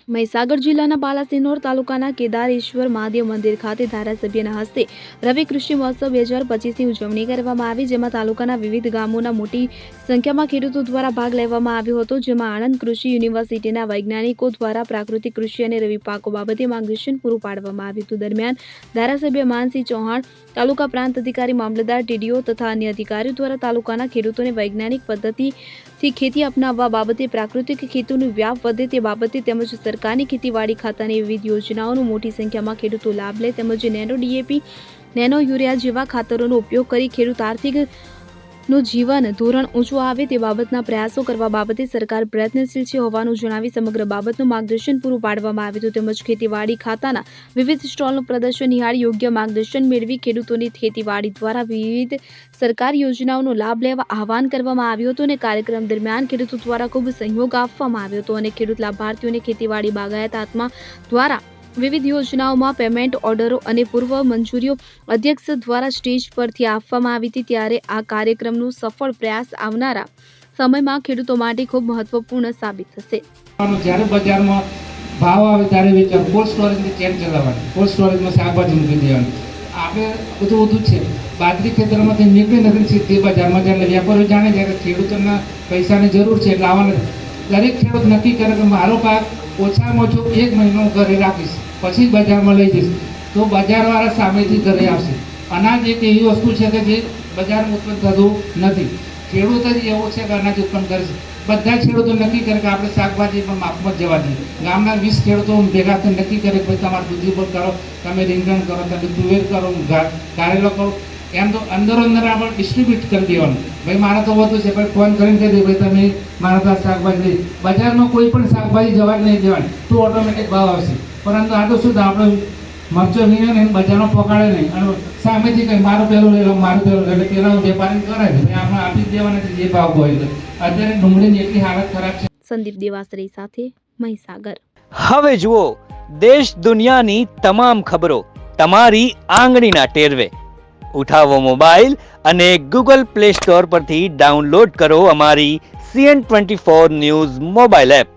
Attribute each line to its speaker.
Speaker 1: મહીસાગર જિલ્લાના બાલાસિનોર તાલુકાના કેદારેશ્વર મહાદેવ મંદિર ખાતે ધારાસભ્યના હસ્તે રવિ કૃષિ મહોત્સવ 2025ની ઉજવણી કરવામાં આવી, જેમાં તાલુકાના વિવિધ ગામોના મોટી સંખ્યામાં ખેડૂતો દ્વારા ભાગ લેવામાં આવ્યો હતો, જેમાં આણંદ કૃષિ યુનિવર્સિટીના વૈજ્ઞાનિકો દ્વારા પ્રાકૃતિક કૃષિ અને રવિ પાકો બાબતે માર્ગદર્શન પૂરું પાડવામાં આવ્યું હતું। દરમિયાન ધારાસભ્ય માનસિંહ ચૌહાણ, તાલુકા પ્રાંત અધિકારી, મામલતદાર, ટીડીઓ તથા અન્ય અધિકારીઓ દ્વારા તાલુકાના ખેડૂતોને વૈજ્ઞાનિક પદ્ધતિથી ખેતી અપનાવવા બાબતે, પ્રાકૃતિક ખેતીનો વ્યાપ વધે તે બાબતે તેમજ સરકારની ખેતીવાડી ખાતાની વિવિધ યોજનાઓનો મોટી સંખ્યામાં ખેડૂતો લાભ લે તેમજ નેનો ડીએપી, નેનો યુરિયા જેવા ખાતરોનો ઉપયોગ કરી ખેડૂત આર્થિકનું જીવન ધોરણ ઊંચું આવે તે બાબતના પ્રયાસો કરવા બાબતે સરકાર પ્રયત્નશીલ છે હોવાનું જણાવી સમગ્ર બાબતનું માર્ગદર્શન પૂરું પાડવામાં આવ્યું હતું તેમજ ખેતીવાડી ખાતાના વિવિધ સ્ટોલનું પ્રદર્શન નિહાળી યોગ્ય માર્ગદર્શન મેળવી ખેડૂતોની ખેતીવાડી દ્વારા વિવિધ સરકારી યોજનાઓનો લાભ લેવા આહવાન કરવામાં આવ્યું હતું અને કાર્યક્રમ દરમિયાન ખેડૂતો દ્વારા ખૂબ સહયોગ આપવામાં આવ્યો હતો અને ખેડૂત લાભાર્થીઓને ખેતીવાડી બાગાયત આત્મા દ્વારા વિવિધ યોજનાઓમાં પેમેન્ટ ઓર્ડરો અને પૂર્વ મંજૂરીઓ અધ્યક્ષ દ્વારા સ્ટેજ પરથી આપવામાં આવી હતી। ત્યારે આ કાર્યક્રમનો સફળ પ્રયાસ આવનારા સમયમાં ખેડૂતો માટે ખૂબ મહત્વપૂર્ણ સાબિત થશે।
Speaker 2: જ્યારે બજારમાં ભાવ આવે ત્યારે વેચાણ, કોલ્ડ સ્ટોરેજની ચેન ચલાવવાની, કોલ્ડ સ્ટોરેજમાં શાકભાજી મૂકી દેવાની, આપણે બધું છે। બાજરી ખેતરમાંથી નીકળી નથી સીધી બજારમાં જ્યારે વેપારીઓ જાણે છે કે ખેડૂતોના પૈસાની જરૂર છે એટલે આવવાના, દરેક ખેડૂત નક્કી કરે કે મારો પાક ઓછામાં ઓછો 1 મહિનો ઘરે રાખીશ, પછી બજારમાં લઈ જઈશ, તો બજારવાળા સામેથી ઘરે આવશે। અનાજ એક એવી વસ્તુ છે કે જે બજારમાં ઉત્પન્ન થતું નથી, ખેડૂત જ એવો છે કે અનાજ ઉત્પન્ન કરે છે। બધા ખેડૂતો નક્કી કરે કે આપણે શાકભાજી પણ માપમાં જ જવા દઈએ। ગામના 20 ખેડૂતો ભેગા થઈને નક્કી કરે કે ભાઈ તમારે દૂધી પર કરો, તમે રીંગણ કરો, તમે તુવેર કરો, કારેલો કરો, એમ તો અંદરો અંદર આપણે ડિસ્ટ્રીબ્યુટ કરી દેવાનું। ભાઈ મારે તો વધુ છે, ભાઈ ફોન કરીને કહી દે ભાઈ તમે મારા તો શાકભાજી લઈ, બજારમાં કોઈ પણ શાકભાજી જવા જ નહીં દેવાની, તો ઓટોમેટિક ભાવ આવશે। પરંતુ આ તો શું આપણે મરચો વીણે ને બજારમાં પકાડે નહીં અને સામેથી કંઈ મારું પહેલું લઈ લો, મારું પહેલું લઈ લો, પેલા વેપારી કરાય છે, ભાઈ આપણે આપી જ દેવાના છે જે ભાવ હોય। અત્યારે ડુંગળીની એટલી હાલત ખરાબ છે।
Speaker 1: સંદીપ દેવાસરી સાથે મહીસાગર।
Speaker 3: હવે જુઓ દેશ દુનિયાની તમામ ખબરો તમારી આંગળીના ટેરવે। ઉઠાવો મોબાઈલ અને ગૂગલ પ્લે સ્ટોર પરથી ડાઉનલોડ કરો અમારી CN24 ન્યૂઝ મોબાઈલ એપ।